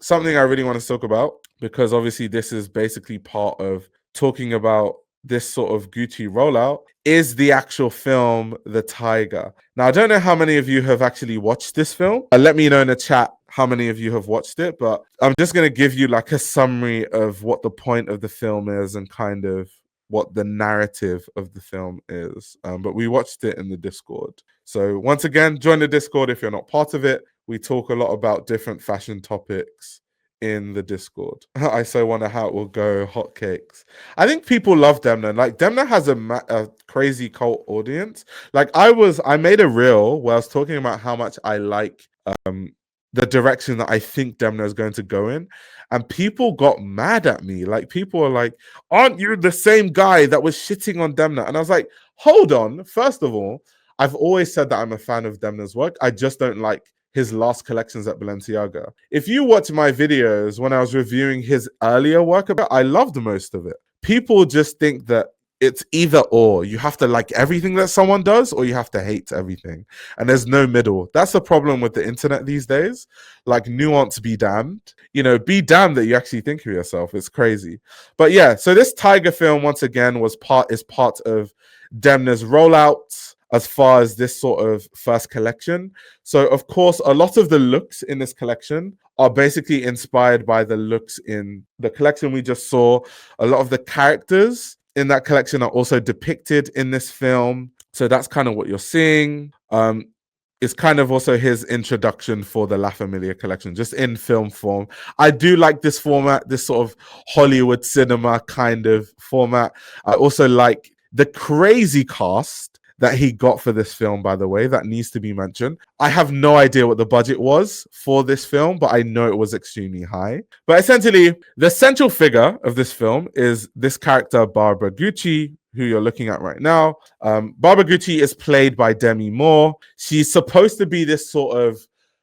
something I really want to talk about, because obviously this is basically part of talking about this sort of Gucci rollout, is the actual film The Tiger. Now, I don't know how many of you have actually watched this film. Let me know in the chat how many of you have watched it, but I'm just going to give you like a summary of what the point of the film is and kind of what the narrative of the film is. But we watched it in the Discord. So once again, join the Discord if you're not part of it. We talk a lot about different fashion topics in the Discord. I so wonder how it will go. Hotcakes. I think people love Demna. Like Demna has a crazy cult audience. Like I made a reel where I was talking about how much I like the direction that I think Demna is going to go in. And people got mad at me. Like people are like, aren't you the same guy that was shitting on Demna? And I was like, hold on. First of all, I've always said that I'm a fan of Demna's work. I just don't like his last collections at Balenciaga. If you watch my videos when I was reviewing his earlier work, I loved most of it. People just think that it's either or. You have to like everything that someone does, or you have to hate everything. And there's no middle. That's the problem with the internet these days. Like, nuance be damned. You know, be damned that you actually think of yourself. It's crazy. But yeah, so this Tiger film, once again, is part of Demna's rollout as far as this sort of first collection. So, of course, a lot of the looks in this collection are basically inspired by the looks in the collection we just saw. A lot of the characters in that collection are also depicted in this film. So that's kind of what you're seeing. It's kind of also his introduction for the La Famiglia collection, just in film form. I do like this format, this sort of Hollywood cinema kind of format. I also like the crazy cast that he got for this film, by the way, that needs to be mentioned. I have no idea what the budget was for this film, but I know it was extremely high. But essentially, the central figure of this film is this character, Barbara Gucci, who you're looking at right now. Barbara Gucci is played by Demi Moore. She's supposed to be this sort of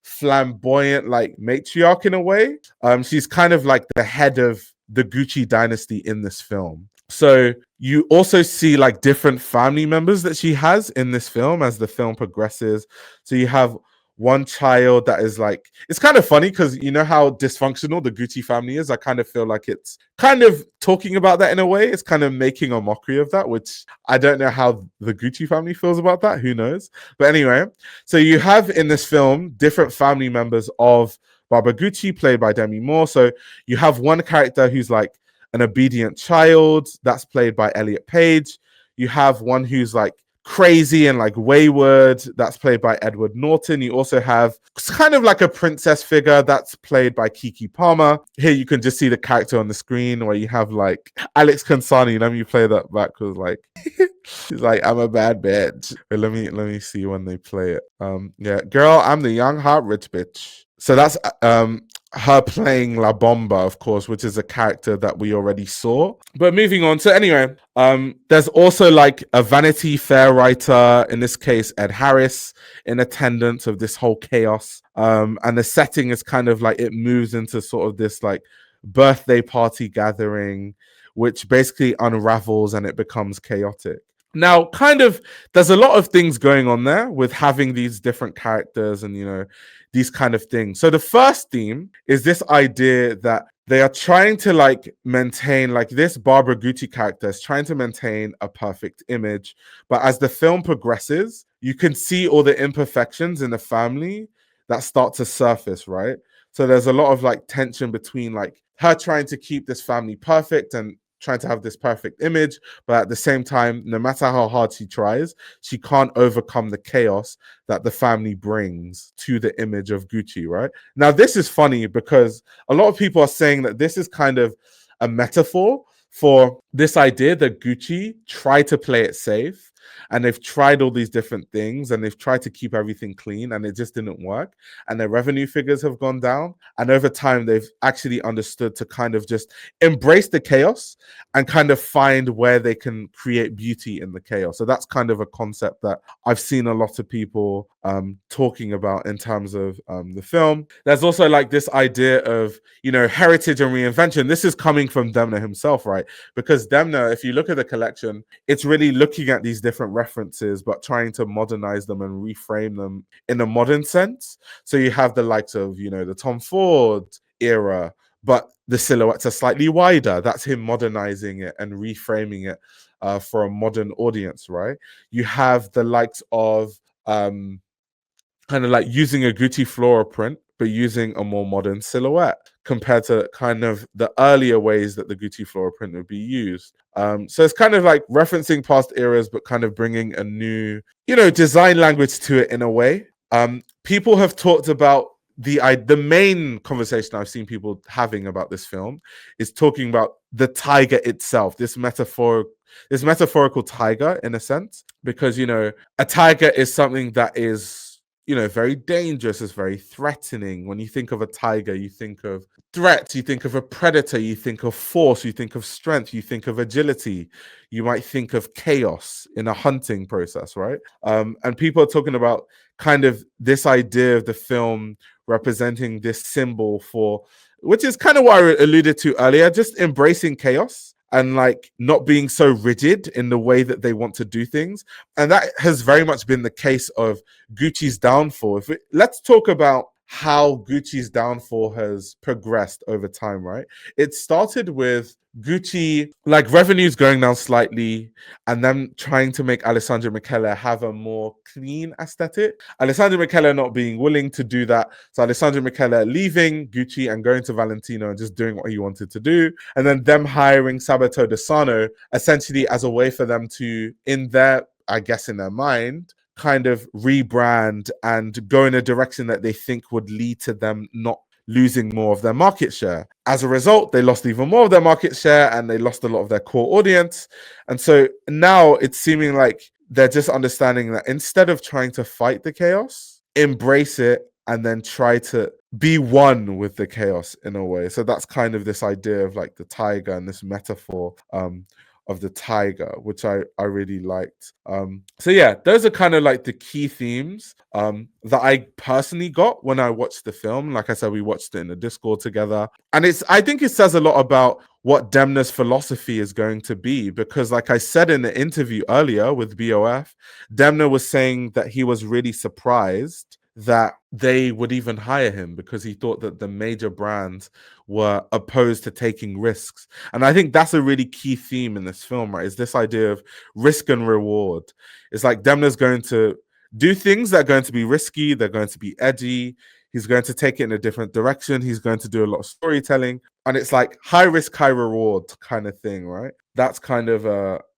flamboyant, like, matriarch in a way. She's kind of like the head of the Gucci dynasty in this film. So you also see like different family members that she has in this film as the film progresses. So you have one child that is like, it's kind of funny because you know how dysfunctional the Gucci family is. I kind of feel like it's kind of talking about that in a way. It's kind of making a mockery of that, which I don't know how the Gucci family feels about that. Who knows? But anyway, so you have in this film different family members of Barbara Gucci, played by Demi Moore. So you have one character who's like an obedient child, that's played by Elliot Page. You have one who's like crazy and like wayward, that's played by Edward Norton. You also have kind of like a princess figure, that's played by Keke Palmer. Here you can just see the character on the screen where you have like Alex Consani. Let me play that back, because like he's like, I'm a bad bitch. Let me see when they play it. Yeah, girl, I'm the young hot rich bitch. So that's her playing La Bomba, of course, which is a character that we already saw. But moving on. So anyway, there's also like a Vanity Fair writer, in this case, Ed Harris, in attendance of this whole chaos. And the setting is kind of like, it moves into sort of this like birthday party gathering, which basically unravels and it becomes chaotic. Now, kind of, there's a lot of things going on there with having these different characters and, you know, these kind of things. So the first theme is this idea that they are trying to like maintain, like, this Barbara Gucci character is trying to maintain a perfect image. But as the film progresses, you can see all the imperfections in the family that start to surface, right? So there's a lot of like tension between like her trying to keep this family perfect and trying to have this perfect image, but at the same time, no matter how hard she tries, she can't overcome the chaos that the family brings to the image of Gucci, right? Now, this is funny because a lot of people are saying that this is kind of a metaphor for this idea that Gucci tried to play it safe, and they've tried all these different things and they've tried to keep everything clean, and it just didn't work, and their revenue figures have gone down, and over time they've actually understood to kind of just embrace the chaos and kind of find where they can create beauty in the chaos. So that's kind of a concept that I've seen a lot of people talking about in terms of the film. There's also like this idea of, you know, heritage and reinvention. This is coming from Demna himself, right? Because Demna, if you look at the collection, it's really looking at these different references but trying to modernize them and reframe them in a modern sense. So you have the likes of, you know, the Tom Ford era, but the silhouettes are slightly wider. That's him modernizing it and reframing it for a modern audience, right? You have the likes of kind of like using a Gucci floral print, but using a more modern silhouette compared to kind of the earlier ways that the Gucci floral print would be used. So it's kind of like referencing past eras, but kind of bringing a new, design language to it in a way. People have talked about the main conversation I've seen people having about this film is talking about the tiger itself, this metaphorical tiger in a sense, because a tiger is something that is very dangerous, it's very threatening. When you think of a tiger, you think of threats, you think of a predator, you think of force, you think of strength, you think of agility, you might think of chaos in a hunting process, right? And people are talking about kind of this idea of the film representing this symbol for, which is kind of what I alluded to earlier, just embracing chaos and like not being so rigid in the way that they want to do things. And that has very much been the case of Gucci's downfall. Let's talk about how Gucci's downfall has progressed over time, right? It started with Gucci, like revenues going down slightly, and then trying to make Alessandro Michele have a more clean aesthetic. Alessandro Michele not being willing to do that. So Alessandro Michele leaving Gucci and going to Valentino and just doing what he wanted to do. And then them hiring Sabato De Sarno essentially as a way for them to, in their mind, kind of rebrand and go in a direction that they think would lead to them not losing more of their market share. As a result, they lost even more of their market share and they lost a lot of their core audience. And so now it's seeming like they're just understanding that instead of trying to fight the chaos, embrace it and then try to be one with the chaos in a way. So that's kind of this idea of like the tiger and this metaphor of the tiger, which I really liked. So yeah, those are kind of like the key themes that I personally got when I watched the film. Like I said, we watched it in a Discord together. And I think it says a lot about what Demna's philosophy is going to be, because like I said in the interview earlier with BOF, Demna was saying that he was really surprised that they would even hire him because he thought that the major brands were opposed to taking risks. And I think that's a really key theme in this film, right? Is this idea of risk and reward. It's like Demna's going to do things that are going to be risky, they're going to be edgy, he's going to take it in a different direction, he's going to do a lot of storytelling, and it's like high risk, high reward kind of thing, right? That's kind of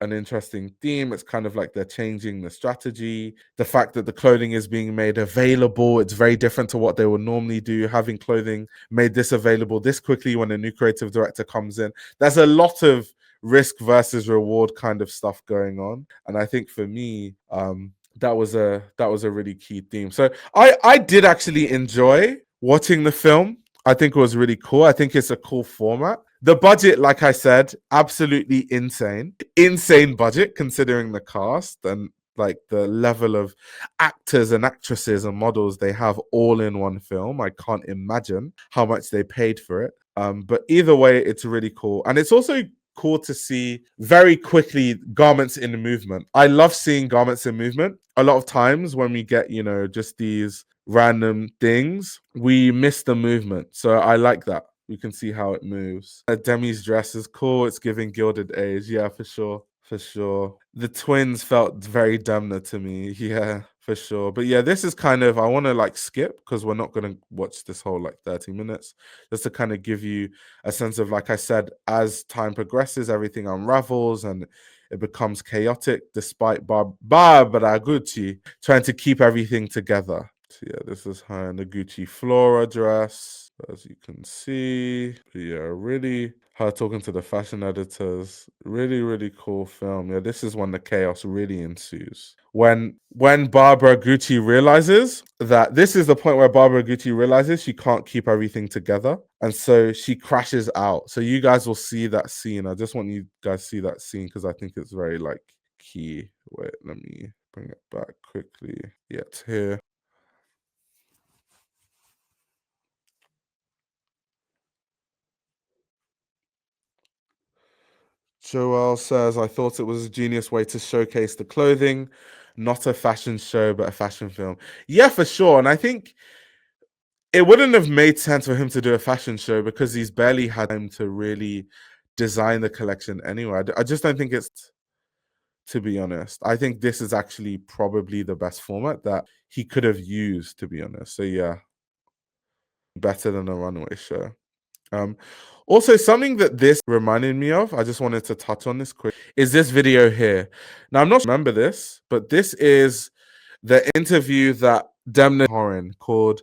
an interesting theme. It's kind of like they're changing the strategy. The fact that the clothing is being made available, it's very different to what they would normally do. Having clothing made this available this quickly when a new creative director comes in. There's a lot of risk versus reward kind of stuff going on. And I think for me, that was a really key theme. So I did actually enjoy watching the film. I think it was really cool. I think it's a cool format. The budget, like I said, absolutely insane. Insane budget considering the cast and like the level of actors and actresses and models they have all in one film. I can't imagine how much they paid for it. But either way, it's really cool. And it's also cool to see very quickly garments in movement. I love seeing garments in movement. A lot of times when we get, just these random things, we miss the movement. So I like that. We can see how it moves. Demi's dress is cool. It's giving Gilded Age. Yeah, for sure. For sure. The twins felt very Demna to me. Yeah, for sure. But yeah, this is kind of, I want to like skip because we're not going to watch this whole like 30 minutes. Just to kind of give you a sense of, like I said, as time progresses, everything unravels and it becomes chaotic despite Barbara Gucci trying to keep everything together. So yeah, this is her in the Gucci Flora dress, as you can see. Yeah, really, her talking to the fashion editors. Really, really cool film. Yeah, this is when the chaos really ensues. When Barbara Gucci realizes that this is the point where Barbara Gucci realizes she can't keep everything together. And so she crashes out. So you guys will see that scene. I just want you guys to see that scene because I think it's very like key. Wait, let me bring it back quickly. Yeah, it's here. Joel says, I thought it was a genius way to showcase the clothing, not a fashion show, but a fashion film. Yeah, for sure. And I think it wouldn't have made sense for him to do a fashion show because he's barely had time to really design the collection anyway. I just don't think it's, to be honest. I think this is actually probably the best format that he could have used, to be honest. So yeah, better than a runway show. Also, something that this reminded me of, I just wanted to touch on this quick, is this video here. Now, I'm not sure remember this, but this is the interview that Demna called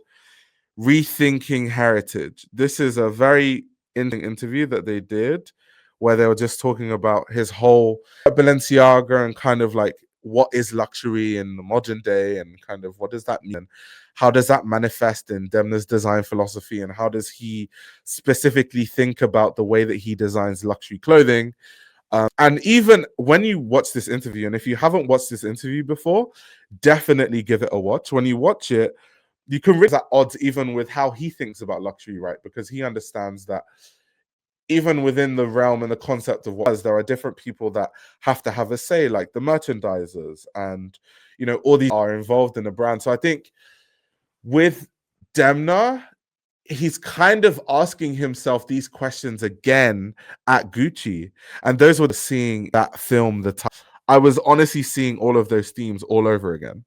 Rethinking Heritage. This is a very interesting interview that they did where they were just talking about his whole Balenciaga and kind of like what is luxury in the modern day and kind of what does that mean? How does that manifest in Demna's design philosophy, and how does he specifically think about the way that he designs luxury clothing? And even when you watch this interview, and if you haven't watched this interview before, definitely give it a watch. When you watch it, you can realize at odds even with how he thinks about luxury, right? Because he understands that even within the realm and the concept of what there are different people that have to have a say, like the merchandisers, and all these are involved in the brand. So I think with Demna, he's kind of asking himself these questions again at Gucci. And those were seeing that film, I was honestly seeing all of those themes all over again.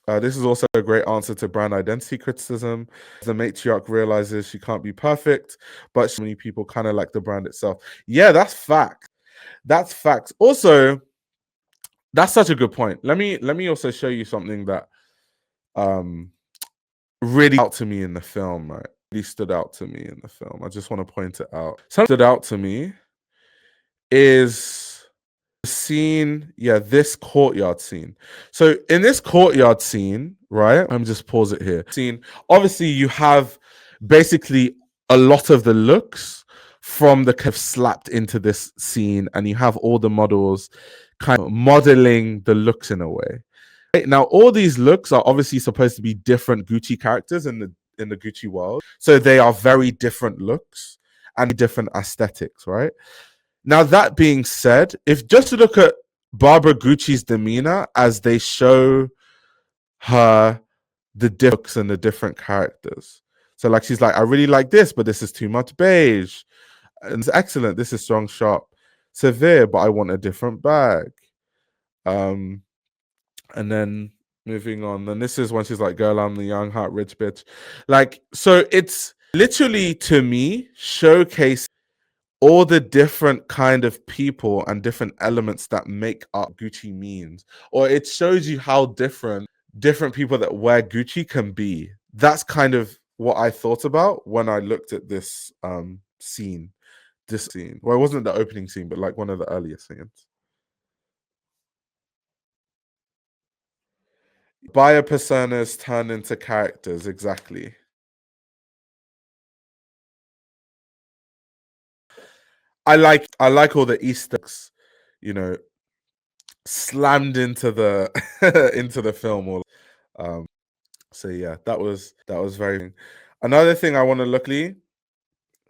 This is also a great answer to brand identity criticism. The matriarch realizes she can't be perfect, but so many people kind of like the brand itself. Yeah, that's fact. That's facts. Also, that's such a good point. Let me also show you something that really out to me in the film, right? Really stood out to me in the film. I just want to point it out. Something stood out to me is scene, this courtyard scene. So in this courtyard scene, right, I'm just pause it here. Scene, obviously you have basically a lot of the looks from the kind of slapped into this scene, and you have all the models kind of modeling the looks in a way. Right? Now all these looks are obviously supposed to be different Gucci characters in the Gucci world, so they are very different looks and different aesthetics, right? Now, that being said, if just to look at Barbara Gucci's demeanor as they show her the looks and the different characters. So, like, she's like, I really like this, but this is too much beige. And it's excellent. This is strong, sharp, severe, but I want a different bag. And then moving on. And this is when she's like, girl, I'm the young, hot, rich bitch. Like, so it's literally, to me, showcase all the different kind of people and different elements that make up Gucci means, or it shows you how different people that wear Gucci can be. That's kind of what I thought about when I looked at this scene. This scene, well, it wasn't the opening scene, but like one of the earlier scenes. Buyer personas turn into characters, exactly. I like all the Easter eggs, slammed into the into the film. Or so yeah, that was very. Another thing I want to look at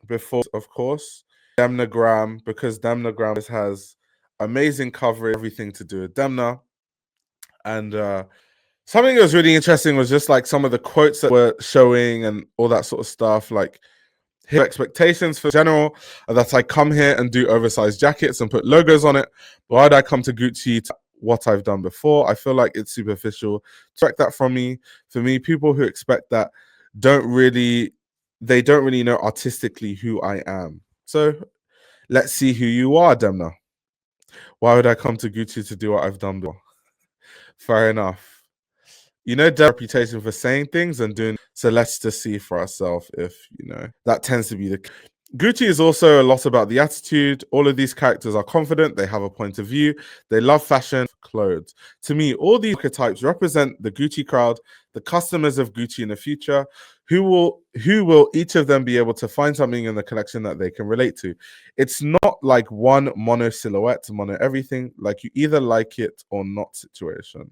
before, of course, Demnagram, because Demnagram has amazing coverage, everything to do with Demna, and something that was really interesting was just like some of the quotes that were showing and all that sort of stuff, like his expectations for general that I come here and do oversized jackets and put logos on it. Why'd I come to Gucci to what I've done before? I feel like it's superficial. Expect that from me. For me, people who expect that don't really know artistically who I am. So let's see who you are, Demna. Why would I come to Gucci to do what I've done before? Fair enough. The reputation for saying things and doing, so let's just see for ourselves if that tends to be the Gucci is also a lot about the attitude. All of these characters are confident, they have a point of view, they love fashion, clothes. To me, all these archetypes represent the Gucci crowd, the customers of Gucci in the future, who will each of them be able to find something in the collection that they can relate to. It's not like one mono silhouette, mono everything, like you either like it or not situation.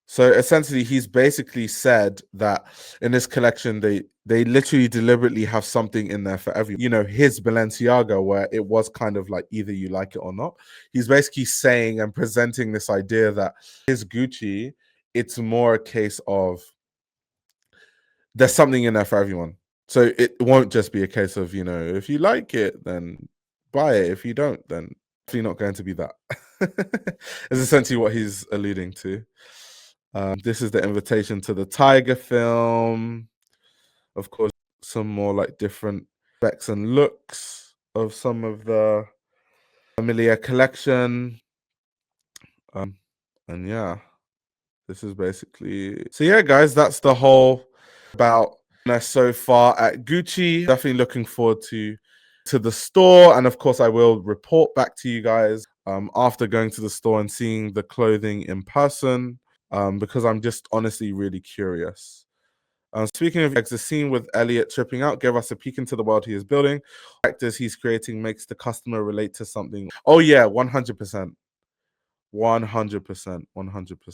So essentially, he's basically said that in this collection, they literally deliberately have something in there for everyone. His Balenciaga, where it was kind of like either you like it or not. He's basically saying and presenting this idea that his Gucci, it's more a case of there's something in there for everyone. So it won't just be a case of, you know, if you like it, then buy it. If you don't, then definitely not going to be that. Is essentially what he's alluding to. This is the invitation to the Tiger film. Of course, some more like different specs and looks of some of the Famiglia collection. And yeah, this is basically, so yeah, guys, that's the whole about so far at Gucci. Definitely looking forward to the store, and of course I will report back to you guys after going to the store and seeing the clothing in person, because I'm just honestly really curious. Speaking of the scene with Elliot tripping out gave us a peek into the world he is building. Characters he's creating makes the customer relate to something. Oh yeah, 100%. 100%.